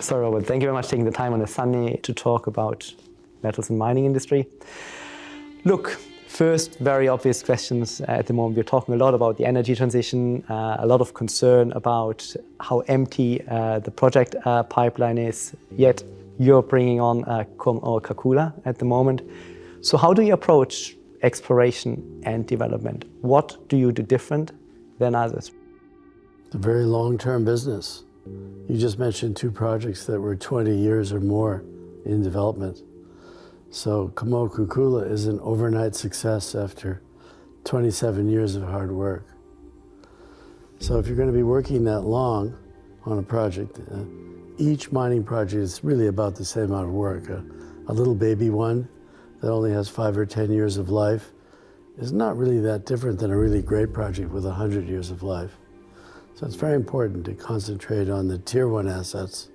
So Robert, thank you very much for taking the time on a Sunday to talk about metals and mining industry. Look, first, very obvious questions at the moment. We're talking a lot about the energy transition, a lot of concern about how empty the project pipeline is, yet you're bringing on Coca-Cola at the moment. So how do you approach exploration and development? What do you do different than others? It's a very long-term business. You just mentioned two projects that were 20 years or more in development. So Coca-Cola is an overnight success after 27 years of hard work. So if you're going to be working that long on a project, each mining project is really about the same amount of work. A little baby one that only has 5 or 10 years of life is not really that different than a really great project with 100 years of life. So it's very important to concentrate on the Tier 1 assets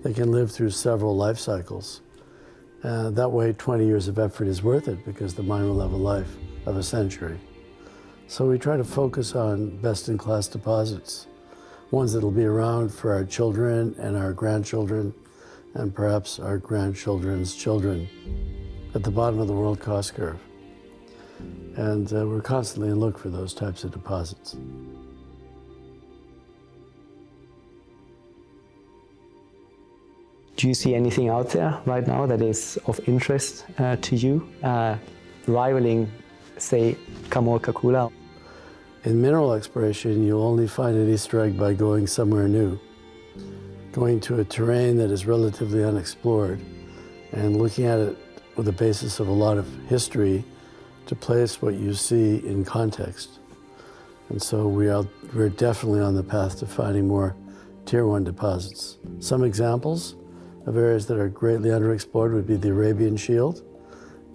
that can live through several life cycles. That way 20 years of effort is worth it because the mine will have a life of a century. So we try to focus on best-in-class deposits, ones that will be around for our children and our grandchildren and perhaps our grandchildren's children at the bottom of the world cost curve. And we're constantly on the look for those types of deposits. Do you see anything out there right now that is of interest to you, rivaling, say, Coca-Cola? In mineral exploration, you'll only find an Easter egg by going somewhere new, going to a terrain that is relatively unexplored and looking at it with the basis of a lot of history to place what you see in context. And so we're definitely on the path to finding more Tier 1 deposits. Some examples of areas that are greatly underexplored would be the Arabian Shield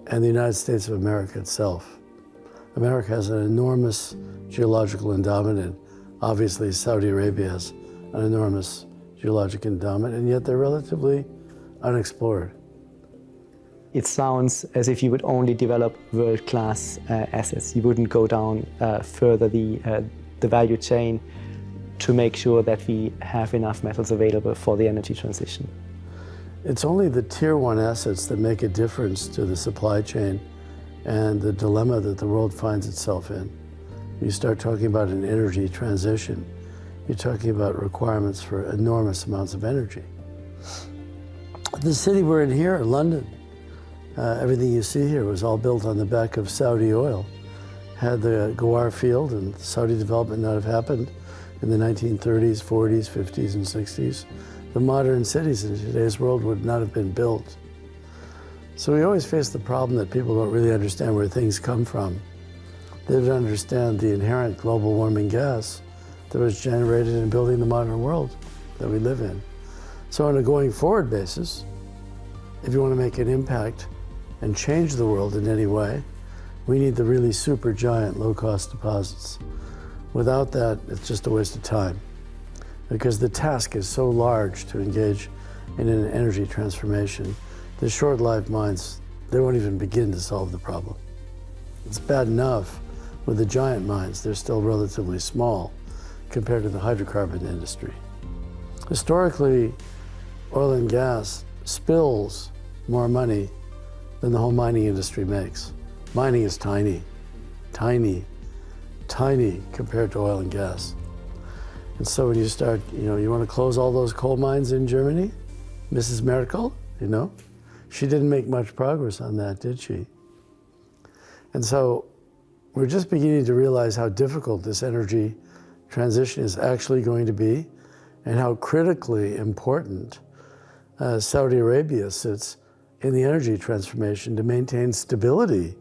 and the United States of America itself. America has an enormous geological endowment, and obviously Saudi Arabia has an enormous geologic endowment, and yet they're relatively unexplored. It sounds as if you would only develop world-class assets. You wouldn't go down further the value chain to make sure that we have enough metals available for the energy transition. It's only the Tier 1 assets that make a difference to the supply chain and the dilemma that the world finds itself in. You start talking about an energy transition, you're talking about requirements for enormous amounts of energy. The city we're in here, London, everything you see here was all built on the back of Saudi oil. Had the Ghawar field and Saudi development not have happened in the 1930s, 40s, 50s, and 60s, the modern cities in today's world would not have been built. So we always face the problem that people don't really understand where things come from. They don't understand the inherent global warming gas that was generated in building the modern world that we live in. So on a going forward basis, if you want to make an impact and change the world in any way, we need the really super giant low-cost deposits. Without that, it's just a waste of time, because the task is so large to engage in an energy transformation. The short-lived mines, they won't even begin to solve the problem. It's bad enough with the giant mines. They're still relatively small compared to the hydrocarbon industry. Historically, oil and gas spills more money than the whole mining industry makes. Mining is tiny, tiny, tiny compared to oil and gas. And so when you start, you want to close all those coal mines in Germany? Mrs. Merkel, she didn't make much progress on that, did she? And so we're just beginning to realize how difficult this energy transition is actually going to be and how critically important Saudi Arabia sits in the energy transformation to maintain stability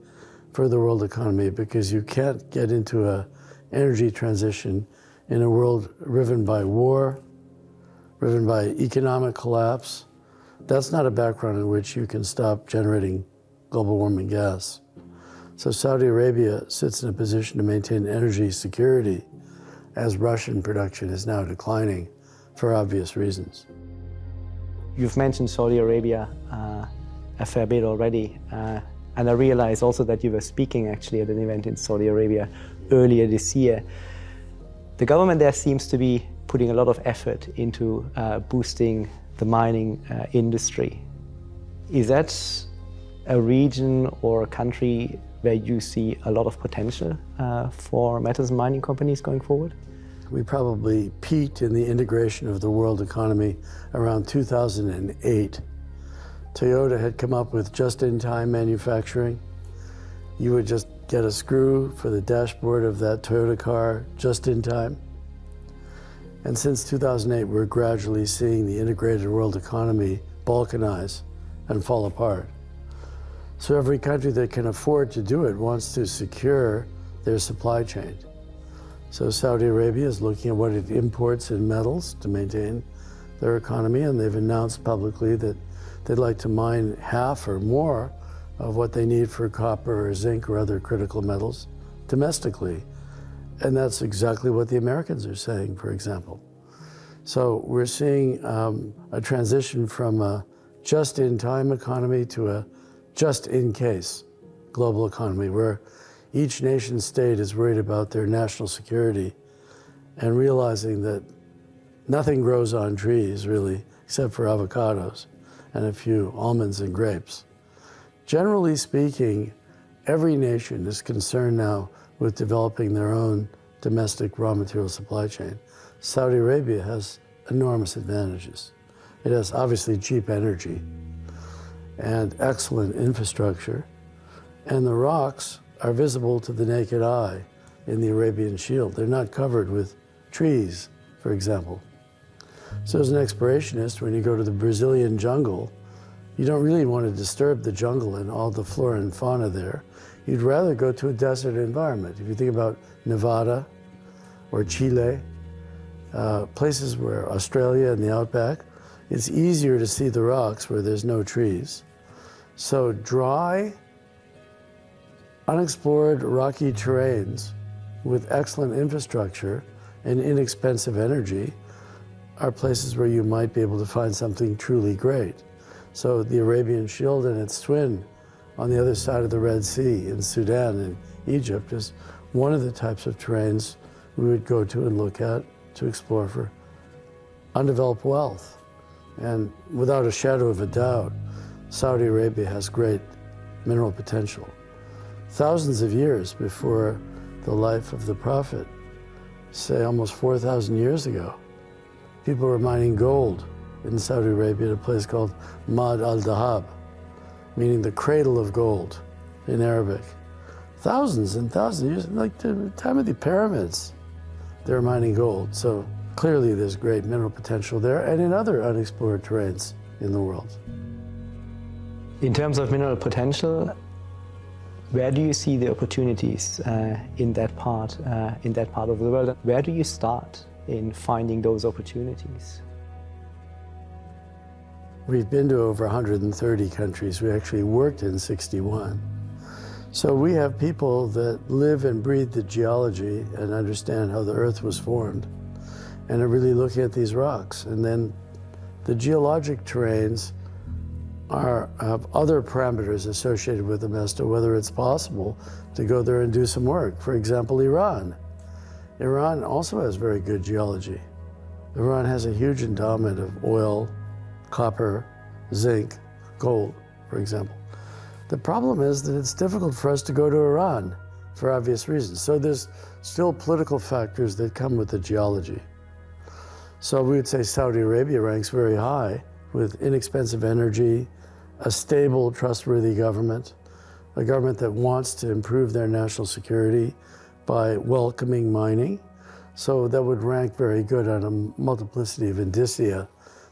for the world economy, because you can't get into an energy transition in a world riven by war, riven by economic collapse. That's not a background in which you can stop generating global warming gas. So Saudi Arabia sits in a position to maintain energy security as Russian production is now declining for obvious reasons. You've mentioned Saudi Arabia a fair bit already, and I realize also that you were speaking actually at an event in Saudi Arabia earlier this year. The government there seems to be putting a lot of effort into boosting the mining industry. Is that a region or a country where you see a lot of potential for metals and mining companies going forward? We probably peaked in the integration of the world economy around 2008. Toyota had come up with just-in-time manufacturing. You would just get a screw for the dashboard of that Toyota car just in time. And since 2008, we're gradually seeing the integrated world economy balkanize and fall apart. So every country that can afford to do it wants to secure their supply chain. So Saudi Arabia is looking at what it imports in metals to maintain their economy, and they've announced publicly that they'd like to mine half or more of what they need for copper or zinc or other critical metals domestically. And that's exactly what the Americans are saying, for example. So we're seeing a transition from a just-in-time economy to a just-in-case global economy, where each nation state is worried about their national security and realizing that nothing grows on trees, really, except for avocados and a few almonds and grapes. Generally speaking, every nation is concerned now with developing their own domestic raw material supply chain. Saudi Arabia has enormous advantages. It has obviously cheap energy and excellent infrastructure, and the rocks are visible to the naked eye in the Arabian Shield. They're not covered with trees, for example. So as an explorationist, when you go to the Brazilian jungle, you don't really want to disturb the jungle and all the flora and fauna there. You'd rather go to a desert environment. If you think about Nevada or Chile, places where Australia and the outback, it's easier to see the rocks where there's no trees. So dry, unexplored rocky terrains with excellent infrastructure and inexpensive energy are places where you might be able to find something truly great. So the Arabian Shield and its twin on the other side of the Red Sea in Sudan and Egypt is one of the types of terrains we would go to and look at to explore for undeveloped wealth. And without a shadow of a doubt, Saudi Arabia has great mineral potential. Thousands of years before the life of the Prophet, say almost 4,000 years ago, people were mining gold in Saudi Arabia at a place called Mad al-Dahab, meaning the cradle of gold in Arabic. Thousands and thousands of years, like the time of the pyramids, they were mining gold. So clearly there's great mineral potential there and in other unexplored terrains in the world. In terms of mineral potential, where do you see the opportunities in that part of the world? Where do you start in finding those opportunities? We've been to over 130 countries. We actually worked in 61. So we have people that live and breathe the geology and understand how the earth was formed and are really looking at these rocks. And then the geologic terrains have other parameters associated with them as to whether it's possible to go there and do some work. For example, Iran. Iran also has very good geology. Iran has a huge endowment of oil, copper, zinc, gold, for example. The problem is that it's difficult for us to go to Iran for obvious reasons. So there's still political factors that come with the geology. So we would say Saudi Arabia ranks very high with inexpensive energy, a stable, trustworthy government, a government that wants to improve their national security by welcoming mining. So that would rank very good on a multiplicity of indicia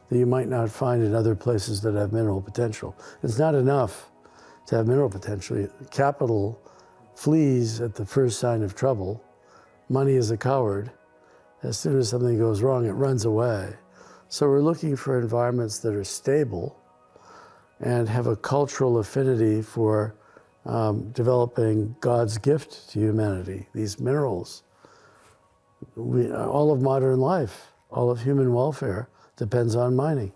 that you might not find in other places that have mineral potential. It's not enough to have mineral potential. Capital flees at the first sign of trouble. Money is a coward. As soon as something goes wrong, it runs away. So we're looking for environments that are stable and have a cultural affinity for developing God's gift to humanity, these minerals. All of modern life, all of human welfare depends on mining.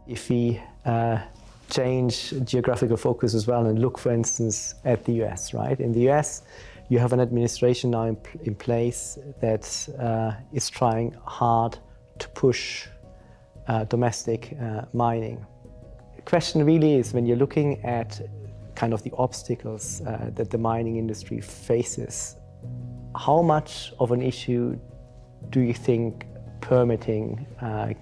If we change geographical focus as well and look, for instance, at the US, right? In the US, You have an administration now in place that is trying hard to push domestic mining. The question really is, when you're looking at kind of the obstacles that the mining industry faces, how much of an issue do you think permitting,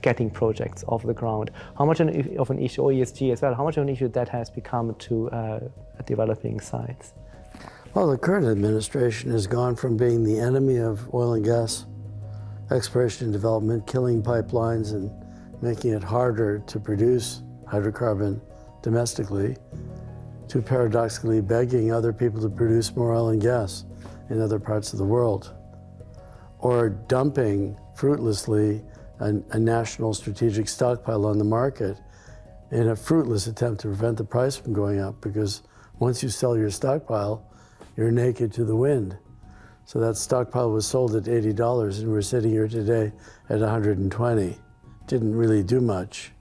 getting projects off the ground, how much of an issue, or ESG as well, how much of an issue that has become to developing sites? Well, the current administration has gone from being the enemy of oil and gas exploration and development, killing pipelines and making it harder to produce hydrocarbon domestically, to paradoxically begging other people to produce more oil and gas in other parts of the world, or dumping fruitlessly a national strategic stockpile on the market in a fruitless attempt to prevent the price from going up, because once you sell your stockpile, you're naked to the wind. So that stockpile was sold at $80 and we're sitting here today at $120. Didn't really do much.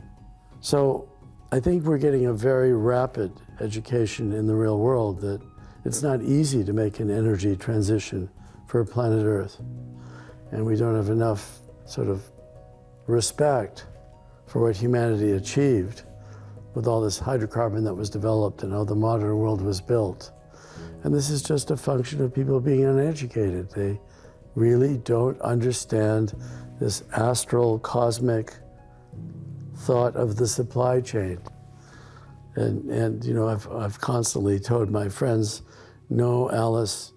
So I think we're getting a very rapid education in the real world that it's not easy to make an energy transition for planet Earth. And we don't have enough sort of respect for what humanity achieved with all this hydrocarbon that was developed and how the modern world was built. And this is just a function of people being uneducated. They really don't understand this astral, cosmic thought of the supply chain. And you know, I've constantly told my friends, no, Alice,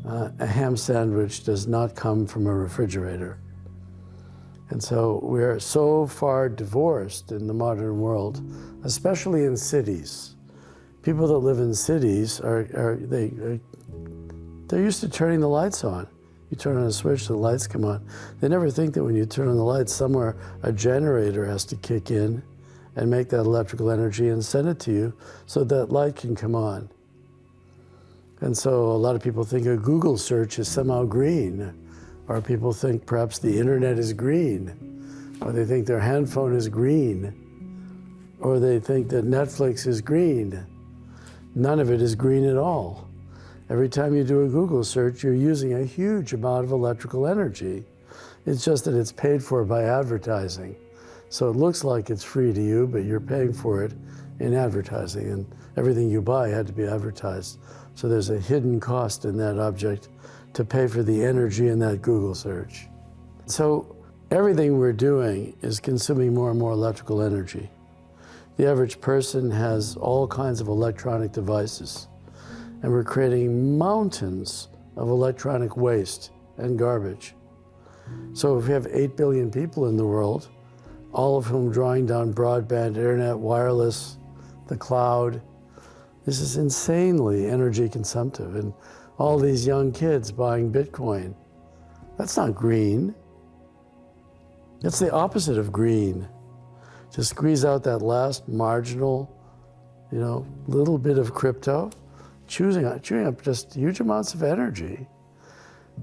a ham sandwich does not come from a refrigerator. And so we're so far divorced in the modern world, especially in cities. People that live in cities they're used to turning the lights on. You turn on a switch, the lights come on. They never think that when you turn on the lights, somewhere a generator has to kick in and make that electrical energy and send it to you so that light can come on. And so a lot of people think a Google search is somehow green, or people think perhaps the internet is green, or they think their handphone is green, or they think that Netflix is green. None of it is green at all. Every time you do a Google search, you're using a huge amount of electrical energy. It's just that it's paid for by advertising. So it looks like it's free to you, but you're paying for it in advertising, and everything you buy had to be advertised. So there's a hidden cost in that object to pay for the energy in that Google search. So everything we're doing is consuming more and more electrical energy. The average person has all kinds of electronic devices, and we're creating mountains of electronic waste and garbage. So if we have 8 billion people in the world, all of whom drawing down broadband, internet, wireless, the cloud, this is insanely energy consumptive. And all these young kids buying Bitcoin, that's not green. That's the opposite of green. To squeeze out that last marginal, little bit of crypto, chewing up just huge amounts of energy.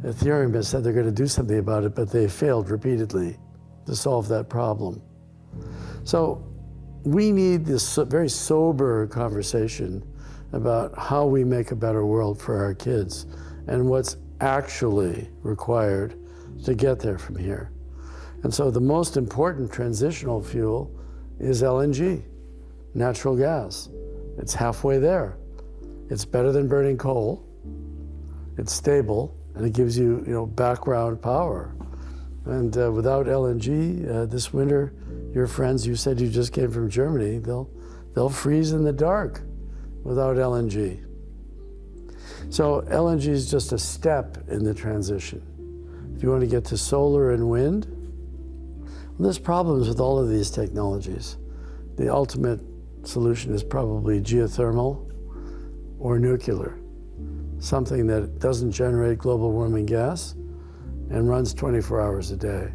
Ethereum has said they're going to do something about it, but they failed repeatedly to solve that problem. So we need this very sober conversation about how we make a better world for our kids and what's actually required to get there from here. And so the most important transitional fuel is LNG, natural gas. It's halfway there. It's better than burning coal. It's stable, and it gives you, background power. And without LNG, this winter, your friends, you said you just came from Germany, they'll freeze in the dark without LNG. So LNG is just a step in the transition. If you want to get to solar and wind, there's problems with all of these technologies. The ultimate solution is probably geothermal or nuclear, something that doesn't generate global warming gas and runs 24 hours a day,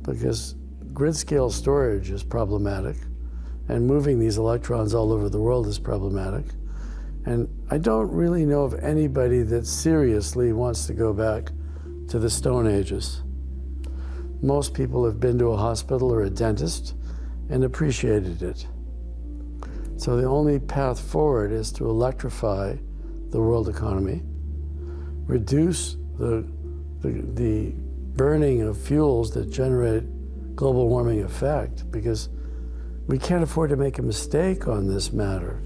because grid scale storage is problematic, and moving these electrons all over the world is problematic. And I don't really know of anybody that seriously wants to go back to the Stone Ages. Most people have been to a hospital or a dentist and appreciated it. So the only path forward is to electrify the world economy reduce the burning of fuels that generate global warming effect, because we can't afford to make a mistake on this matter.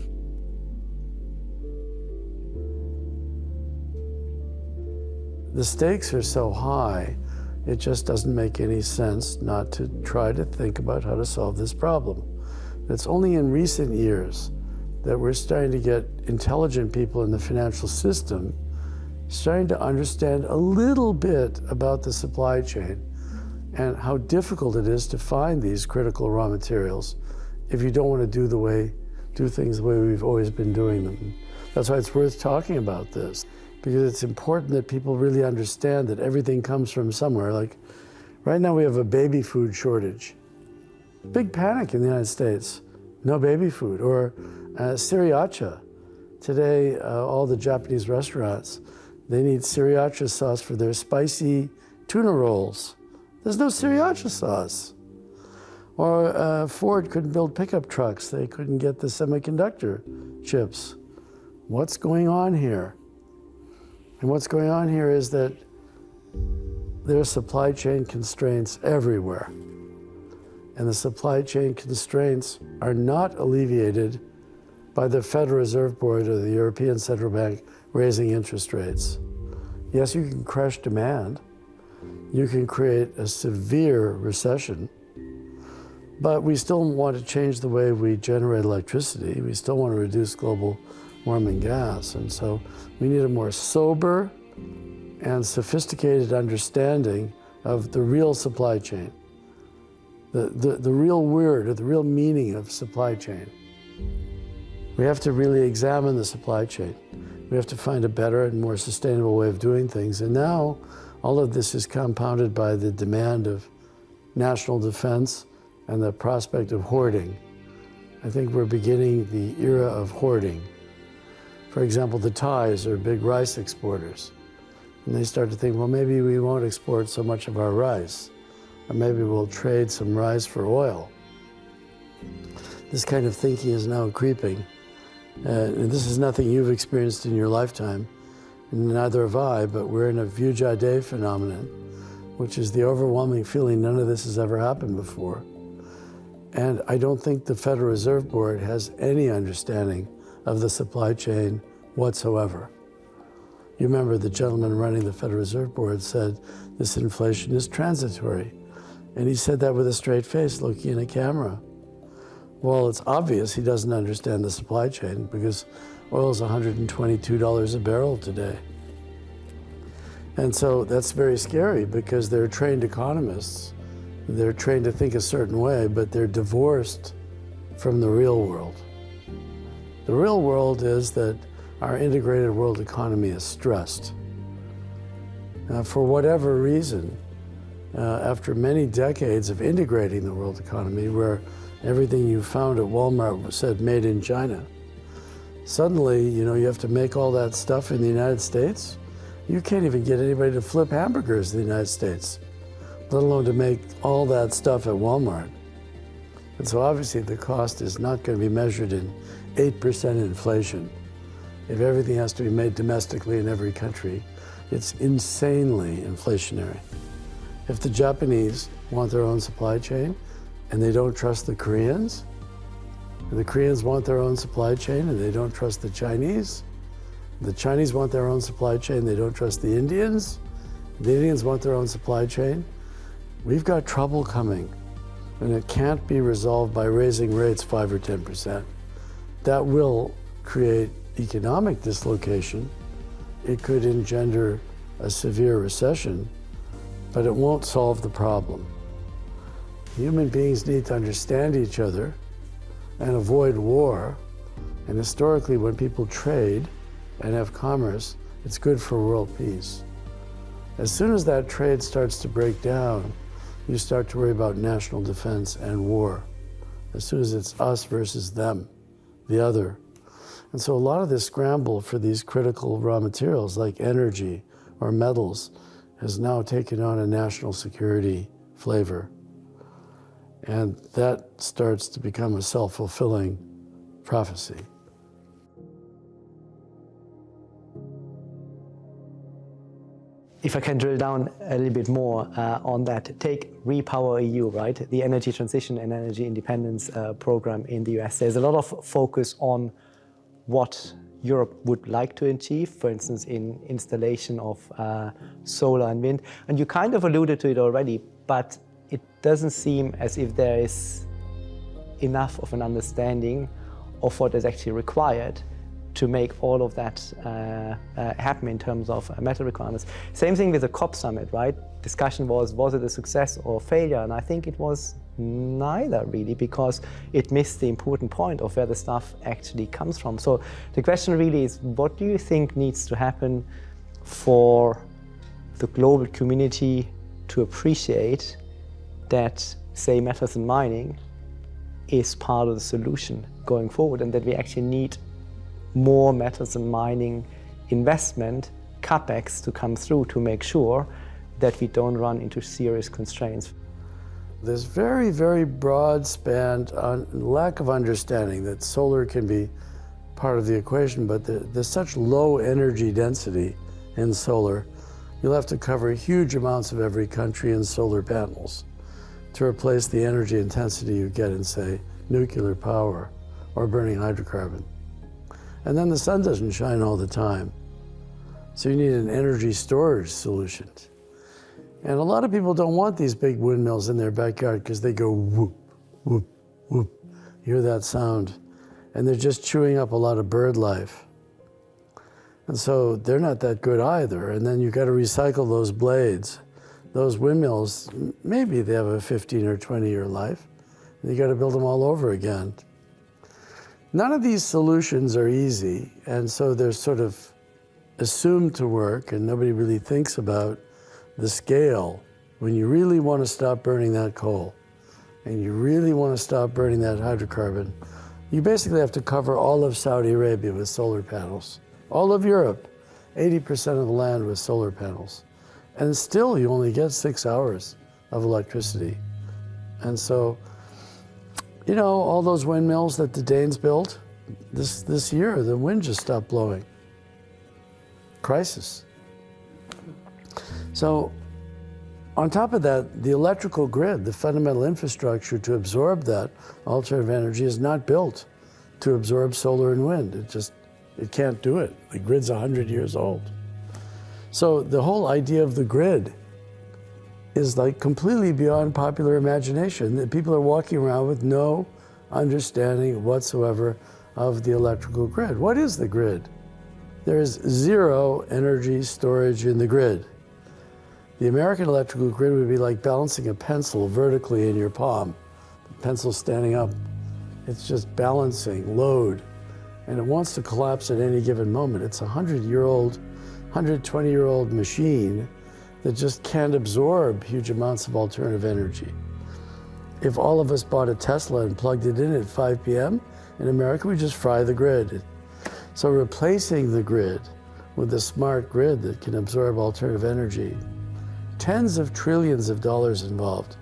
The stakes are so high, it just doesn't make any sense not to try to think about how to solve this problem. It's only in recent years that we're starting to get intelligent people in the financial system starting to understand a little bit about the supply chain and how difficult it is to find these critical raw materials if you don't want to do things the way we've always been doing them. That's why it's worth talking about this, because it's important that people really understand that everything comes from somewhere. Like right now we have a baby food shortage. Big panic in the United States. No baby food. Or sriracha. Today, all the Japanese restaurants, they need sriracha sauce for their spicy tuna rolls. There's no sriracha sauce. Or Ford couldn't build pickup trucks. They couldn't get the semiconductor chips. What's going on here? And what's going on here is that there are supply chain constraints everywhere. And the supply chain constraints are not alleviated by the Federal Reserve Board or the European Central Bank raising interest rates. Yes, you can crush demand. You can create a severe recession. But we still want to change the way we generate electricity. We still want to reduce global warming gas. And so we need a more sober and sophisticated understanding of the real supply chain, the real word or the real meaning of supply chain. We have to really examine the supply chain. We have to find a better and more sustainable way of doing things. And now all of this is compounded by the demand of national defense and the prospect of hoarding. I think we're beginning the era of hoarding. For example, the Thais are big rice exporters. And they start to think, well, maybe we won't export so much of our rice, or maybe we'll trade some rice for oil. This kind of thinking is now creeping. And this is nothing you've experienced in your lifetime, and neither have I, but we're in a Vujade phenomenon, which is the overwhelming feeling none of this has ever happened before. And I don't think the Federal Reserve Board has any understanding of the supply chain whatsoever. You remember the gentleman running the Federal Reserve Board said this inflation is transitory. And he said that with a straight face, looking in a camera. Well, it's obvious he doesn't understand the supply chain because oil is $122 a barrel today. And so that's very scary because they're trained economists. They're trained to think a certain way, but they're divorced from the real world. The real world is that our integrated world economy is stressed. For whatever reason, after many decades of integrating the world economy, where everything you found at Walmart said made in China, suddenly, you have to make all that stuff in the United States. You can't even get anybody to flip hamburgers in the United States, let alone to make all that stuff at Walmart. And so obviously the cost is not going to be measured in 8% inflation. If everything has to be made domestically in every country, it's insanely inflationary. If the Japanese want their own supply chain and they don't trust the Koreans, and the Koreans want their own supply chain and they don't trust the Chinese want their own supply chain, they don't trust the Indians want their own supply chain, we've got trouble coming. And it can't be resolved by raising rates 5 or 10%. That will create economic dislocation. It could engender a severe recession, but it won't solve the problem. Human beings need to understand each other and avoid war. And historically, when people trade and have commerce, it's good for world peace. As soon as that trade starts to break down, you start to worry about national defense and war. As soon as it's us versus them, the other. And so a lot of this scramble for these critical raw materials like energy or metals has now taken on a national security flavor. And that starts to become a self-fulfilling prophecy. if I can drill down a little bit more on that, take Repower EU, right? The energy transition and energy independence program in the US. There's a lot of focus on what Europe would like to achieve, for instance, in installation of solar and wind. And you kind of alluded to it already, but it doesn't seem as if there is enough of an understanding of what is actually required to make all of that happen in terms of metal requirements. Same thing with the COP summit, right? Discussion was it a success or failure? And I think it was neither really, because it missed the important point of where the stuff actually comes from. So the question really is, what do you think needs to happen for the global community to appreciate that, say, metals and mining is part of the solution going forward, and that we actually need more metals and mining investment, capex, to come through to make sure that we don't run into serious constraints? There's very, very broad span on lack of understanding that solar can be part of the equation, but there's such low energy density in solar, you'll have to cover huge amounts of every country in solar panels to replace the energy intensity you get in, say, nuclear power or burning hydrocarbon. And then the sun doesn't shine all the time. So you need an energy storage solution. And a lot of people don't want these big windmills in their backyard because they go whoop, whoop, whoop. You hear that sound. And they're just chewing up a lot of bird life. And so they're not that good either. And then you've got to recycle those blades. Those windmills, maybe they have a 15 or 20-year life. You got to build them all over again. None of these solutions are easy, and so they're sort of assumed to work, and nobody really thinks about the scale. When you really want to stop burning that coal, and you really want to stop burning that hydrocarbon, you basically have to cover all of Saudi Arabia with solar panels. All of Europe, 80% of the land with solar panels. And still you only get 6 hours of electricity. And so, you know, all those windmills that the Danes built, this year, the wind just stopped blowing. Crisis. So, on top of that, the electrical grid, the fundamental infrastructure to absorb that alternative energy is not built to absorb solar and wind. It can't do it. The grid's 100 years old. So the whole idea of the grid is like completely beyond popular imagination. That people are walking around with no understanding whatsoever of the electrical grid. What is the grid? There is zero energy storage in the grid. The American electrical grid would be like balancing a pencil vertically in your palm. The pencil's standing up. It's just balancing load. And it wants to collapse at any given moment. It's a 100-year-old, 120-year-old machine that just can't absorb huge amounts of alternative energy. If all of us bought a Tesla and plugged it in at 5 p.m., in America, we just fry the grid. So replacing the grid with a smart grid that can absorb alternative energy, tens of trillions of dollars involved.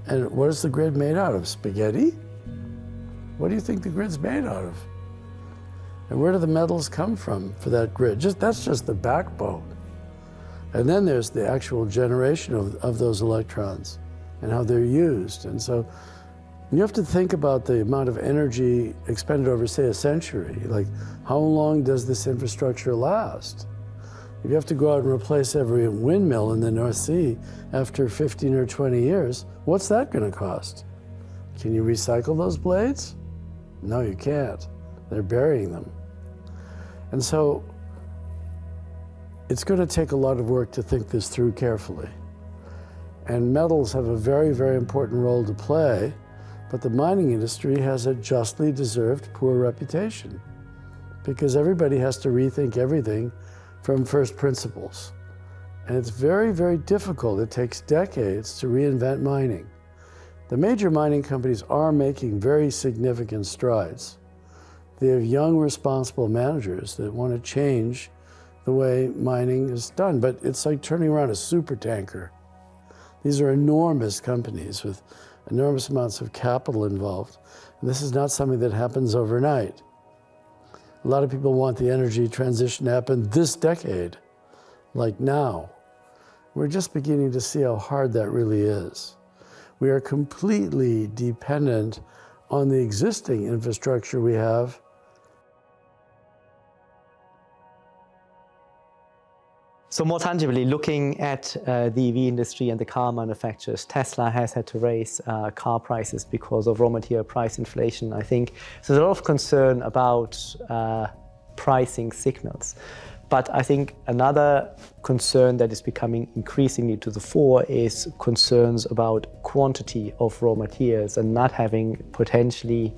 And what is the grid made out of? Spaghetti? What do you think the grid's made out of? And where do the metals come from for that grid? That's just the backbone. And then there's the actual generation of those electrons and how they're used. And so you have to think about the amount of energy expended over, say, a century. Like, how long does this infrastructure last? If you have to go out and replace every windmill in the North Sea after 15 or 20 years, what's that going to cost? Can you recycle those blades? No, you can't. They're burying them. And so it's going to take a lot of work to think this through carefully. And metals have a very, very important role to play, but the mining industry has a justly deserved poor reputation because everybody has to rethink everything from first principles. And it's very, very difficult. It takes decades to reinvent mining. The major mining companies are making very significant strides. They have young, responsible managers that want to change the way mining is done, but it's like turning around a super tanker. These are enormous companies with enormous amounts of capital involved. And this is not something that happens overnight. A lot of people want the energy transition to happen this decade, like now. we're just beginning to see how hard that really is. We are completely dependent on the existing infrastructure we have. So more tangibly, looking at the EV industry and the car manufacturers, Tesla has had to raise car prices because of raw material price inflation. I think there's a lot of concern about pricing signals. But I think another concern that is becoming increasingly to the fore is concerns about quantity of raw materials and not having potentially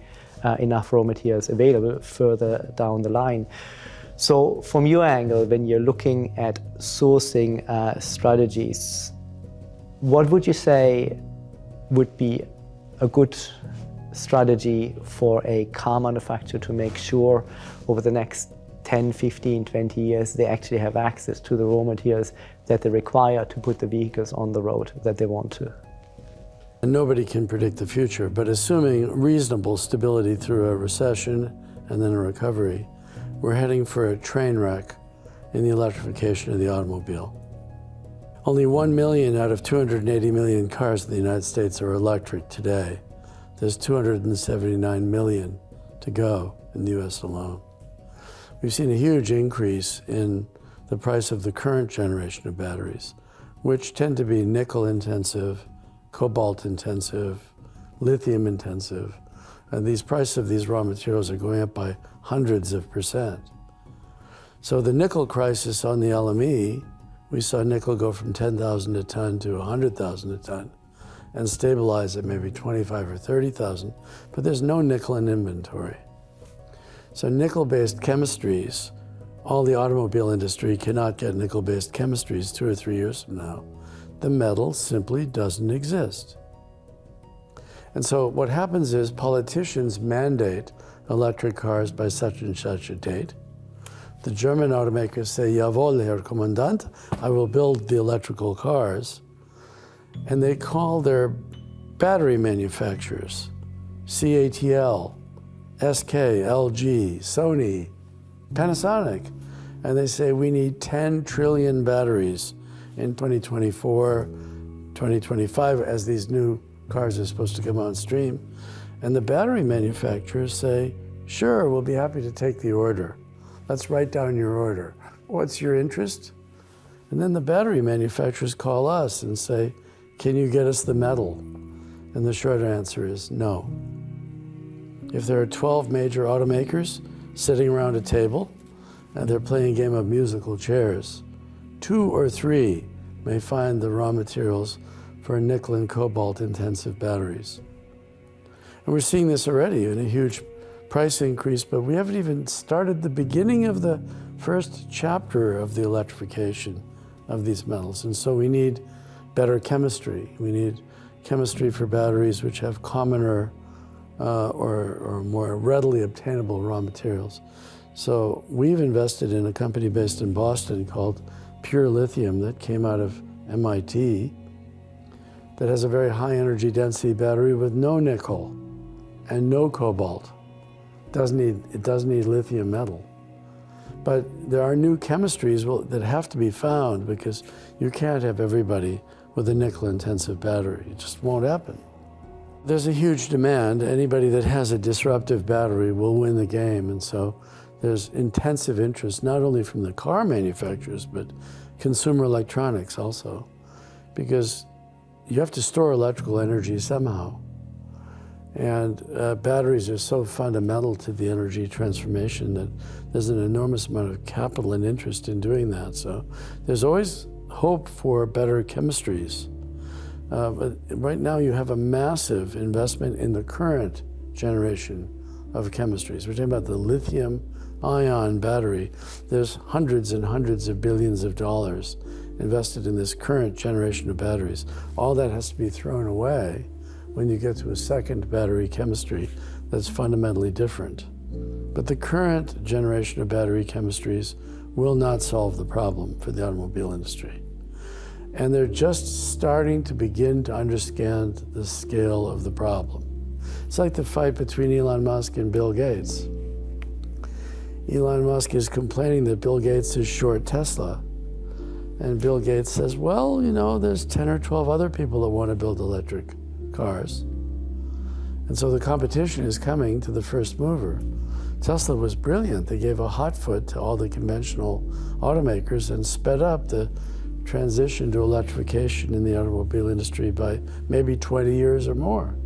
enough raw materials available further down the line. So from your angle, when you're looking at sourcing strategies, what would you say would be a good strategy for a car manufacturer to make sure over the next 10, 15, 20 years they actually have access to the raw materials that they require to put the vehicles on the road that they want to? And nobody can predict the future, but assuming reasonable stability through a recession and then a recovery, we're heading for a train wreck in the electrification of the automobile. Only 1 million out of 280 million cars in the United States are electric today. There's 279 million to go in the US alone. We've seen a huge increase in the price of the current generation of batteries, which tend to be nickel intensive, cobalt intensive, lithium intensive. And these prices of these raw materials are going up by hundreds of %. So the nickel crisis on the LME, we saw nickel go from 10,000 a ton to 100,000 a ton and stabilize at maybe 25 or 30,000, but there's no nickel in inventory. So nickel-based chemistries, all the automobile industry cannot get nickel-based chemistries 2 or 3 years from now. The metal simply doesn't exist. And so what happens is politicians mandate electric cars by such and such a date. The German automakers say, jawohl, Herr Kommandant, I will build the electrical cars. And they call their battery manufacturers, CATL, SK, LG, Sony, Panasonic, and they say we need 10 trillion batteries in 2024, 2025, as these new cars are supposed to come on stream. And the battery manufacturers say, sure, we'll be happy to take the order. Let's write down your order. What's your interest? And then the battery manufacturers call us and say, can you get us the metal? And the short answer is no. If there are 12 major automakers sitting around a table and they're playing a game of musical chairs, 2 or 3 may find the raw materials for nickel and cobalt intensive batteries. And we're seeing this already in a huge price increase, but we haven't even started the beginning of the first chapter of the electrification of these metals. And so we need better chemistry. We need chemistry for batteries which have commoner or more readily obtainable raw materials. So we've invested in a company based in Boston called Pure Lithium that came out of MIT that has a very high energy density battery with no nickel and no cobalt. It does need lithium metal. But there are new chemistries that have to be found because you can't have everybody with a nickel intensive battery. It just won't happen. There's a huge demand. Anybody that has a disruptive battery will win the game. And so there's intensive interest, not only from the car manufacturers, but consumer electronics also, because you have to store electrical energy somehow. And batteries are so fundamental to the energy transformation that there's an enormous amount of capital and interest in doing that. So there's always hope for better chemistries. But right now you have a massive investment in the current generation of chemistries. We're talking about the lithium-ion battery. There's hundreds and hundreds of billions of dollars invested in this current generation of batteries. All that has to be thrown away when you get to a second battery chemistry that's fundamentally different. But the current generation of battery chemistries will not solve the problem for the automobile industry. And they're just starting to begin to understand the scale of the problem. It's like the fight between Elon Musk and Bill Gates. Elon Musk is complaining that Bill Gates is short Tesla. And Bill Gates says, well, you know, there's 10 or 12 other people that want to build electric cars. And so the competition is coming to the first mover. Tesla was brilliant. They gave a hot foot to all the conventional automakers and sped up the transition to electrification in the automobile industry by maybe 20 years or more.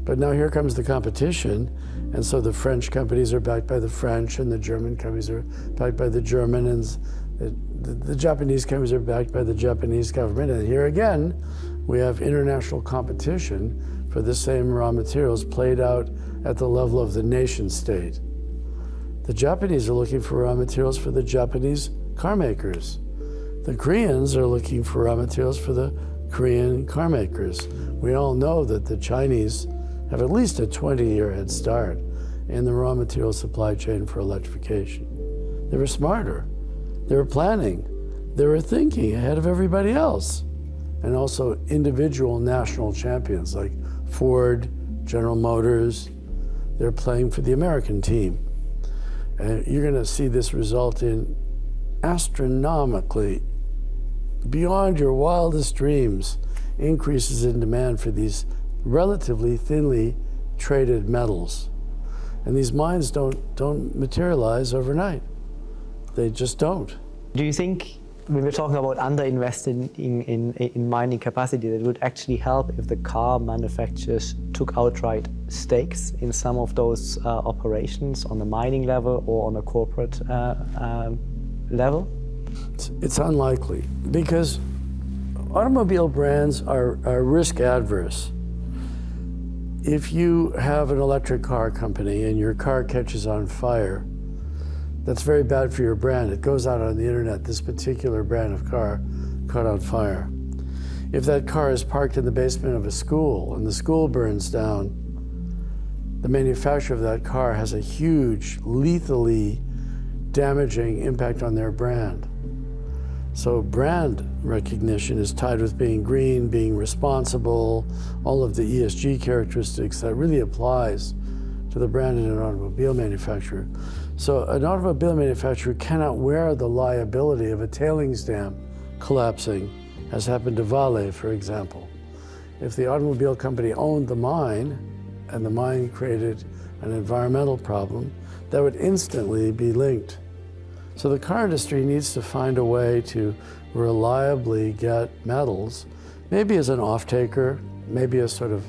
But now here comes the competition, and so the French companies are backed by the French, and the German companies are backed by the German, and the Japanese companies are backed by the Japanese government. And here again, we have international competition for the same raw materials played out at the level of the nation state. The Japanese are looking for raw materials for the Japanese car makers. The Koreans are looking for raw materials for the Korean car makers. We all know that the Chinese have at least a 20-year head start in the raw material supply chain for electrification. They were smarter. They were planning. They were thinking ahead of everybody else. And also individual national champions like Ford, General Motors, they're playing for the American team. And you're going to see this result in astronomically, beyond your wildest dreams, increases in demand for these relatively thinly traded metals. And these mines don't materialize overnight. They just don't. Do you think, when we're talking about underinvesting in mining capacity, that would actually help if the car manufacturers took outright stakes in some of those operations on the mining level or on a corporate level? It's unlikely, because automobile brands are risk adverse. If you have an electric car company and your car catches on fire, that's very bad for your brand. It goes out on the internet, this particular brand of car caught on fire. If that car is parked in the basement of a school and the school burns down, the manufacturer of that car has a huge, lethally damaging impact on their brand. So brand recognition is tied with being green, being responsible, all of the ESG characteristics that really applies to the brand in an automobile manufacturer. So an automobile manufacturer cannot wear the liability of a tailings dam collapsing, as happened to Vale, for example. If the automobile company owned the mine and the mine created an environmental problem, that would instantly be linked. So the car industry needs to find a way to reliably get metals, maybe as an off-taker, maybe as sort of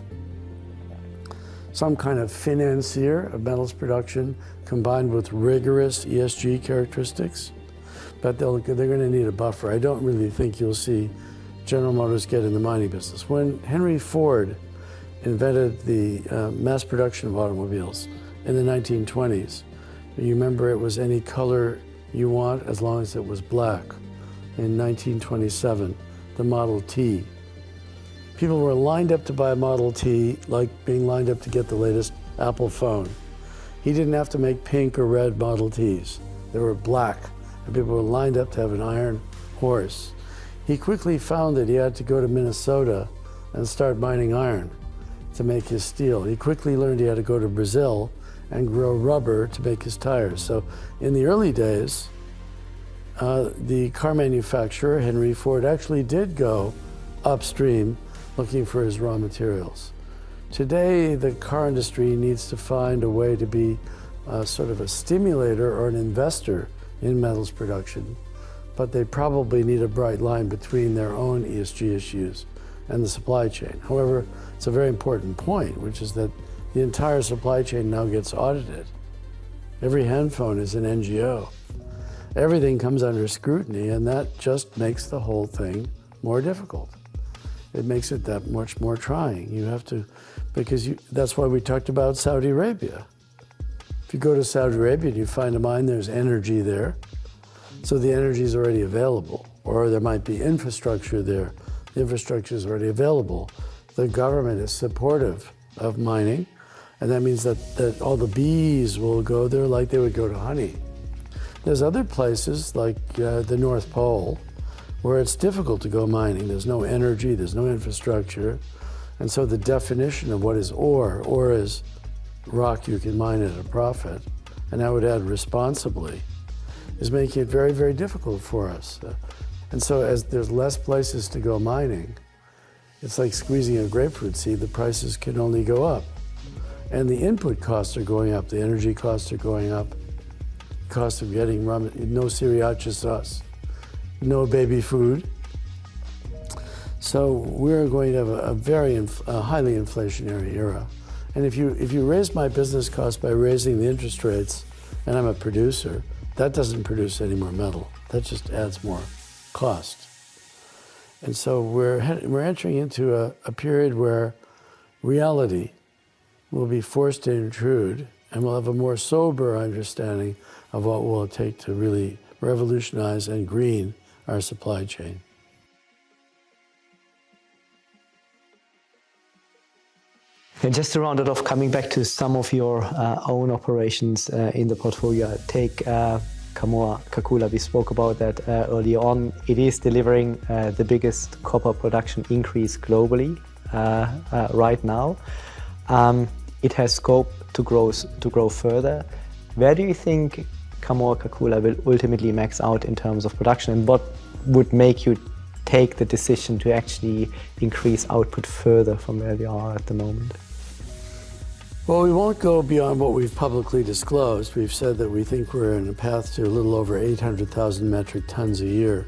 some kind of financier of metals production combined with rigorous ESG characteristics. But they're going to need a buffer. I don't really think you'll see General Motors get in the mining business. When Henry Ford invented the mass production of automobiles in the 1920s, you remember it was any color you want as long as it was black. In 1927, the Model T. People were lined up to buy a Model T like being lined up to get the latest Apple phone. He didn't have to make pink or red Model Ts. They were black, and people were lined up to have an iron horse. He quickly found that he had to go to Minnesota and start mining iron to make his steel. He quickly learned he had to go to Brazil and grow rubber to make his tires. So in the early days, the car manufacturer, Henry Ford, actually did go upstream looking for his raw materials. Today, the car industry needs to find a way to be sort of a stimulator or an investor in metals production, but they probably need a bright line between their own ESG issues and the supply chain. However, it's a very important point, which is that the entire supply chain now gets audited. Every handphone is an NGO. Everything comes under scrutiny, and that just makes the whole thing more difficult. It makes it that much more trying. You have to, because that's why we talked about Saudi Arabia. If you go to Saudi Arabia and you find a mine, there's energy there. So the energy is already available, or there might be infrastructure there. The infrastructure is already available. The government is supportive of mining, and that means that all the bees will go there like they would go to honey. There's other places like the North Pole where it's difficult to go mining. There's no energy, there's no infrastructure. And so the definition of what is ore is rock you can mine at a profit, and I would add responsibly, is making it very, very difficult for us. And so as there's less places to go mining, it's like squeezing a grapefruit seed, the prices can only go up. And the input costs are going up, the energy costs are going up, the cost of getting no sriracha sauce, no baby food. So we're going to have a highly inflationary era. And if you raise my business costs by raising the interest rates, and I'm a producer, that doesn't produce any more metal. That just adds more cost. And so we're entering into a period where reality will be forced to intrude, and we'll have a more sober understanding of what will it take to really revolutionize and green our supply chain. And just to round it off, coming back to some of your own operations in the portfolio, take Kamoa-Kakula. We spoke about that earlier on. It is delivering the biggest copper production increase globally right now. It has scope to grow further. Where do you think Kamoa-Kakula will ultimately max out in terms of production, and what would make you take the decision to actually increase output further from where we are at the moment? Well, we won't go beyond what we've publicly disclosed. We've said that we think we're in a path to a little over 800,000 metric tons a year.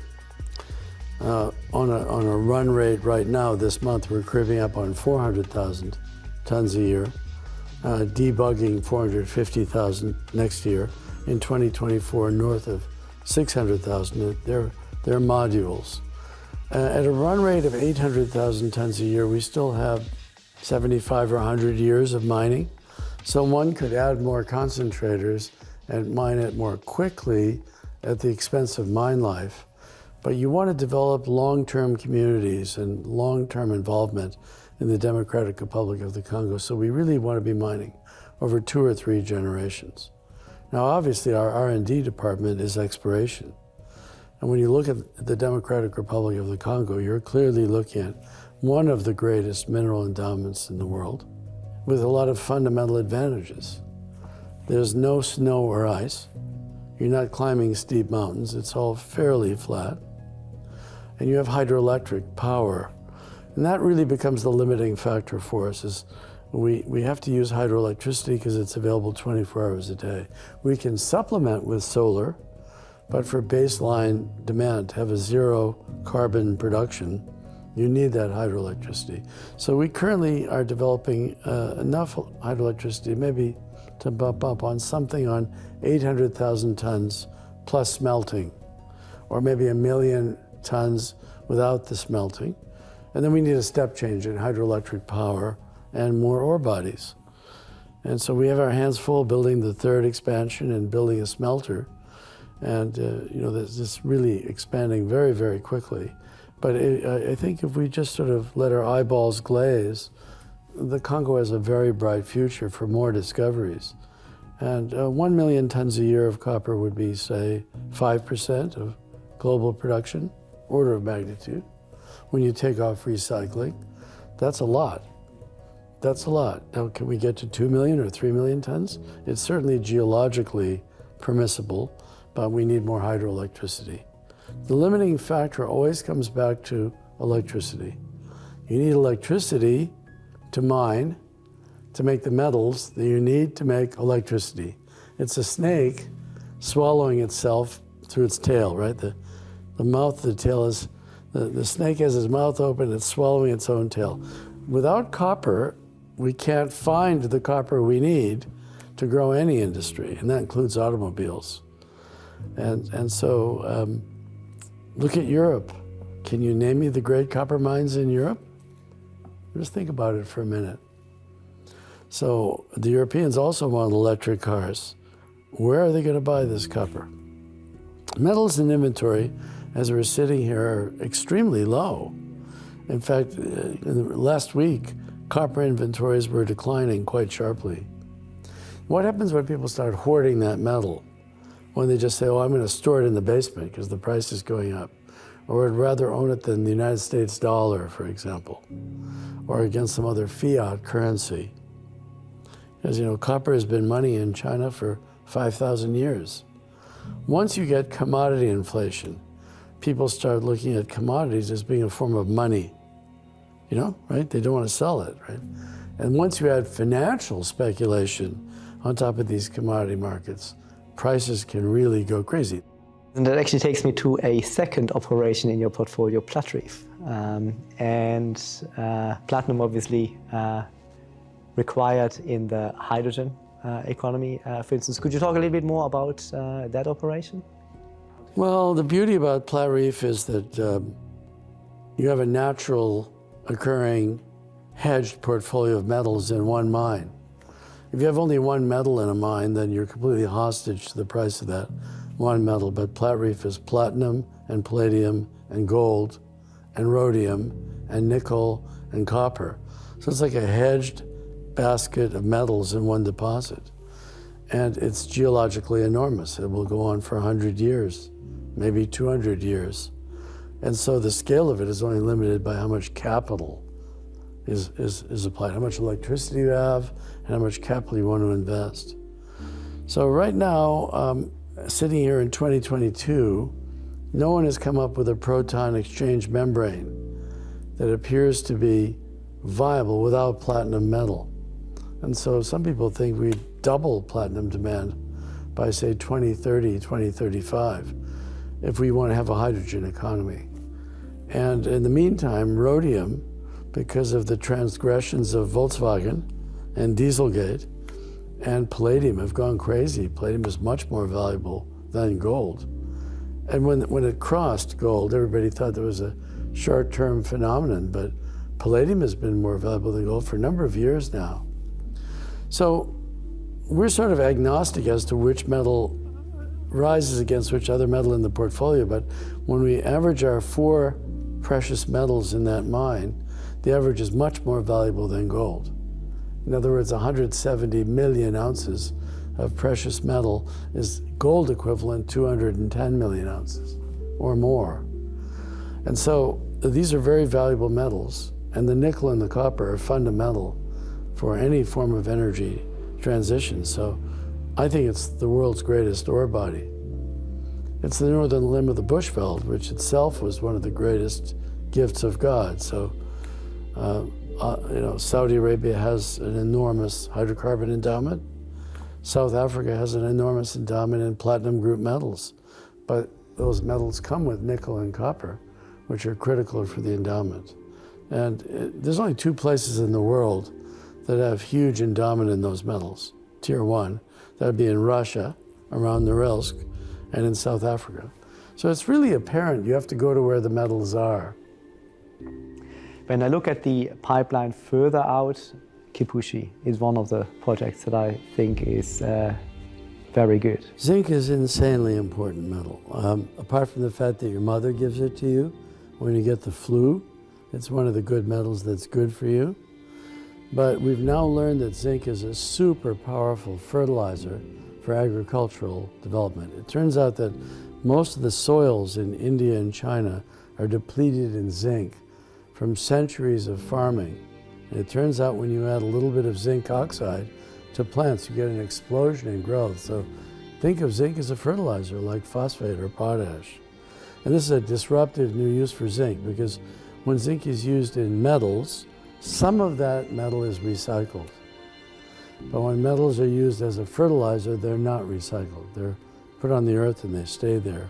On a run rate right now, this month, we're creeping up on 400,000 tons a year, debugging 450,000 next year. In 2024, north of 600,000. They're modules. At a run rate of 800,000 tons a year, we still have 75 or 100 years of mining. So one could add more concentrators and mine it more quickly at the expense of mine life. But you want to develop long-term communities and long-term involvement in the Democratic Republic of the Congo. So we really want to be mining over 2 or 3 generations. Now, obviously, our R&D department is exploration. And when you look at the Democratic Republic of the Congo, you're clearly looking at one of the greatest mineral endowments in the world with a lot of fundamental advantages. There's no snow or ice. You're not climbing steep mountains. It's all fairly flat. And you have hydroelectric power. And that really becomes the limiting factor for us is we have to use hydroelectricity because it's available 24 hours a day. We can supplement with solar, but for baseline demand, to have a zero carbon production, you need that hydroelectricity. So we currently are developing enough hydroelectricity maybe to bump up on something on 800,000 tons plus smelting, or maybe 1 million tons without the smelting. And then we need a step change in hydroelectric power and more ore bodies. And so we have our hands full building the 3rd expansion and building a smelter. And this is really expanding very, very quickly. But I think if we just sort of let our eyeballs glaze, the Congo has a very bright future for more discoveries. And 1 million tons a year of copper would be, say, 5% of global production, order of magnitude. When you take off recycling, that's a lot. That's a lot. Now, can we get to 2 million or 3 million tons? It's certainly geologically permissible, but we need more hydroelectricity. The limiting factor always comes back to electricity. You need electricity to mine, to make the metals that you need to make electricity. It's a snake swallowing itself through its tail, right? The mouth of the tail is, the snake has its mouth open, it's swallowing its own tail. Without copper, we can't find the copper we need to grow any industry, and that includes automobiles. And so look at Europe. Can you name me the great copper mines in Europe? Just think about it for a minute. So the Europeans also want electric cars. Where are they going to buy this copper? Metals in inventory, as we're sitting here, are extremely low. In fact, last week, copper inventories were declining quite sharply. What happens when people start hoarding that metal? When they just say, oh, I'm going to store it in the basement because the price is going up. Or I'd rather own it than the United States dollar, for example, or against some other fiat currency. As you know, copper has been money in China for 5,000 years. Once you get commodity inflation, people start looking at commodities as being a form of money, right? They don't want to sell it, right? And once you add financial speculation on top of these commodity markets, prices can really go crazy. And that actually takes me to a second operation in your portfolio, Platreef. Platinum obviously required in the hydrogen economy, for instance. Could you talk a little bit more about that operation? Well, the beauty about Platreef is that you have a natural occurring hedged portfolio of metals in one mine. If you have only one metal in a mine, then you're completely hostage to the price of that one metal. But Platreef is platinum and palladium and gold and rhodium and nickel and copper. So it's like a hedged basket of metals in one deposit. And it's geologically enormous. It will go on for 100 years, maybe 200 years. And so the scale of it is only limited by how much capital is applied, how much electricity you have, and how much capital you want to invest. So right now, sitting here in 2022, no one has come up with a proton exchange membrane that appears to be viable without platinum metal. And so some people think we double platinum demand by, say, 2030, 2035, if we want to have a hydrogen economy. And in the meantime, rhodium, because of the transgressions of Volkswagen and Dieselgate, and palladium have gone crazy. Palladium is much more valuable than gold. And when it crossed gold, everybody thought there was a short-term phenomenon, but palladium has been more valuable than gold for a number of years now. So we're sort of agnostic as to which metal rises against which other metal in the portfolio, but when we average our 4 precious metals in that mine, the average is much more valuable than gold. In other words, 170 million ounces of precious metal is gold equivalent 210 million ounces or more. And so these are very valuable metals, and the nickel and the copper are fundamental for any form of energy transition. So I think it's the world's greatest ore body. It's the northern limb of the Bushveld, which itself was one of the greatest gifts of God. So, Saudi Arabia has an enormous hydrocarbon endowment. South Africa has an enormous endowment in platinum group metals. But those metals come with nickel and copper, which are critical for the endowment. And there's only 2 places in the world that have huge endowment in those metals, tier 1. That would be in Russia, around Norilsk, and in South Africa. So it's really apparent you have to go to where the metals are. When I look at the pipeline further out, Kipushi is one of the projects that I think is very good. Zinc is an insanely important metal. Apart from the fact that your mother gives it to you when you get the flu, it's one of the good metals that's good for you. But we've now learned that zinc is a super powerful fertilizer for agricultural development. It turns out that most of the soils in India and China are depleted in zinc from centuries of farming. And it turns out when you add a little bit of zinc oxide to plants, you get an explosion in growth. So think of zinc as a fertilizer like phosphate or potash. And this is a disruptive new use for zinc because when zinc is used in metals, some of that metal is recycled. But when metals are used as a fertilizer, they're not recycled. They're put on the earth and they stay there.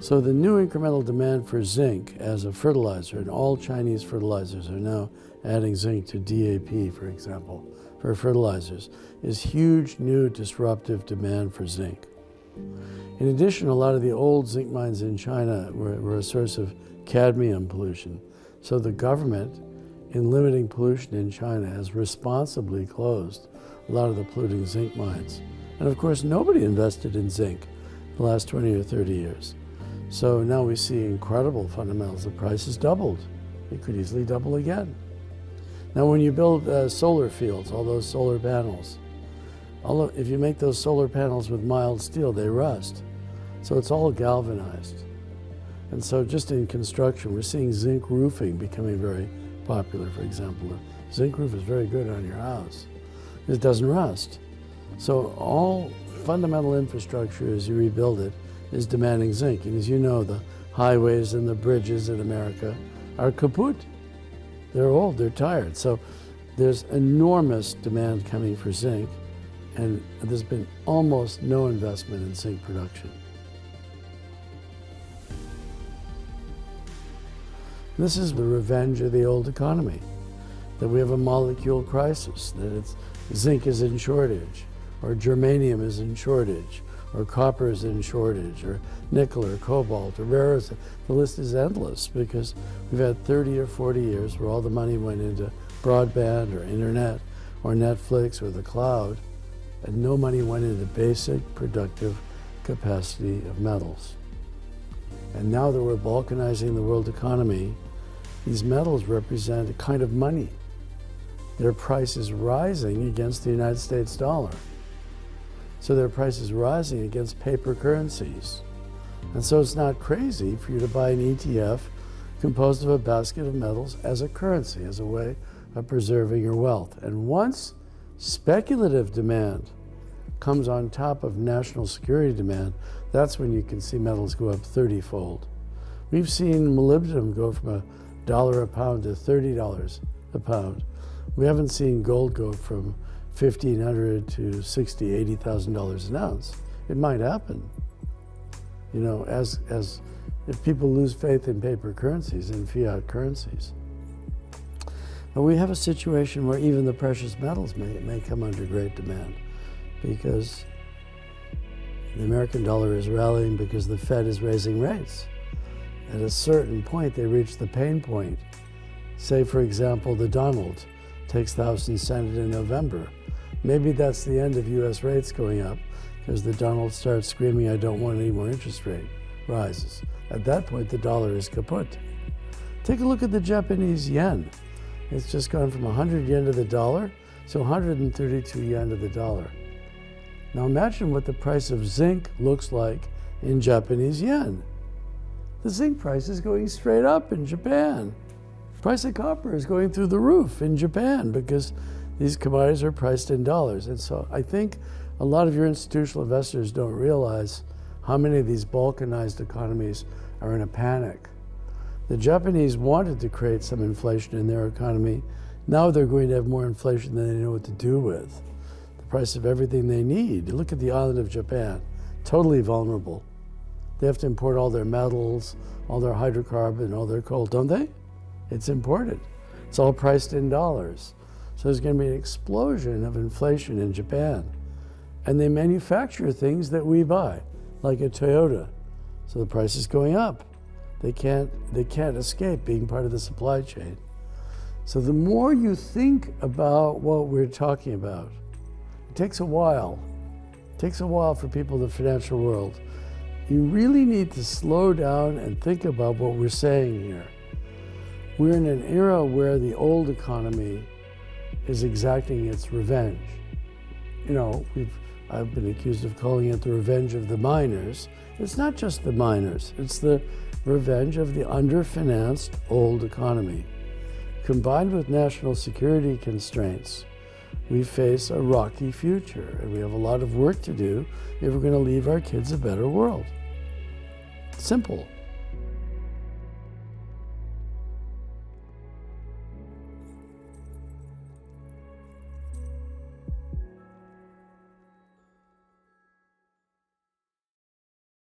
So the new incremental demand for zinc as a fertilizer, and all Chinese fertilizers are now adding zinc to DAP, for example, for fertilizers, is huge new disruptive demand for zinc. In addition, a lot of the old zinc mines in China were a source of cadmium pollution. So the government, in limiting pollution in China, has responsibly closed a lot of the polluting zinc mines. And of course, nobody invested in zinc the last 20 or 30 years. So now we see incredible fundamentals. The price has doubled. It could easily double again. Now when you build solar fields, all those solar panels, if you make those solar panels with mild steel, they rust. So it's all galvanized. And so just in construction, we're seeing zinc roofing becoming very popular, for example. A zinc roof is very good on your house. It doesn't rust. So all fundamental infrastructure as you rebuild it is demanding zinc. And as you know, the highways and the bridges in America are kaput. They're old, they're tired. So there's enormous demand coming for zinc, and there's been almost no investment in zinc production. This is the revenge of the old economy, that we have a molecule crisis, that zinc is in shortage, or germanium is in shortage, or copper is in shortage, or nickel or cobalt or rare earths. The list is endless because we've had 30 or 40 years where all the money went into broadband or internet or Netflix or the cloud, and no money went into basic productive capacity of metals. And now that we're balkanizing the world economy, these metals represent a kind of money. Their price is rising against the United States dollar. So their price is rising against paper currencies. And so it's not crazy for you to buy an ETF composed of a basket of metals as a currency, as a way of preserving your wealth. And once speculative demand comes on top of national security demand, that's when you can see metals go up 30-fold. We've seen molybdenum go from $1 a pound to $30 a pound. We haven't seen gold go from $1,500 to $60,000, $80,000 an ounce. It might happen. You know, as if people lose faith in paper currencies and fiat currencies. But we have a situation where even the precious metals may come under great demand because the American dollar is rallying because the Fed is raising rates. At a certain point, they reach the pain point. Say, for example, the Donald takes the House and Senate in November. Maybe that's the end of U.S. rates going up because the Donald starts screaming, I don't want any more interest rate rises. At that point, the dollar is kaput. Take a look at the Japanese yen. It's just gone from 100 yen to the dollar, so 132 yen to the dollar. Now imagine what the price of zinc looks like in Japanese yen. The zinc price is going straight up in Japan. Price of copper is going through the roof in Japan because these commodities are priced in dollars. And so I think a lot of your institutional investors don't realize how many of these balkanized economies are in a panic. The Japanese wanted to create some inflation in their economy. Now they're going to have more inflation than they know what to do with. The price of everything they need. Look at the island of Japan, totally vulnerable. They have to import all their metals, all their hydrocarbon, all their coal, don't they? It's imported. It's all priced in dollars. So there's going to be an explosion of inflation in Japan. And they manufacture things that we buy, like a Toyota. So the price is going up. They can't escape being part of the supply chain. So the more you think about what we're talking about, it takes a while. It takes a while for people in the financial world. You really need to slow down and think about what we're saying here. We're in an era where the old economy is exacting its revenge. You know, I've been accused of calling it the revenge of the miners. It's not just the miners, it's the revenge of the underfinanced old economy. Combined with national security constraints, we face a rocky future, and we have a lot of work to do if we're going to leave our kids a better world. Simple.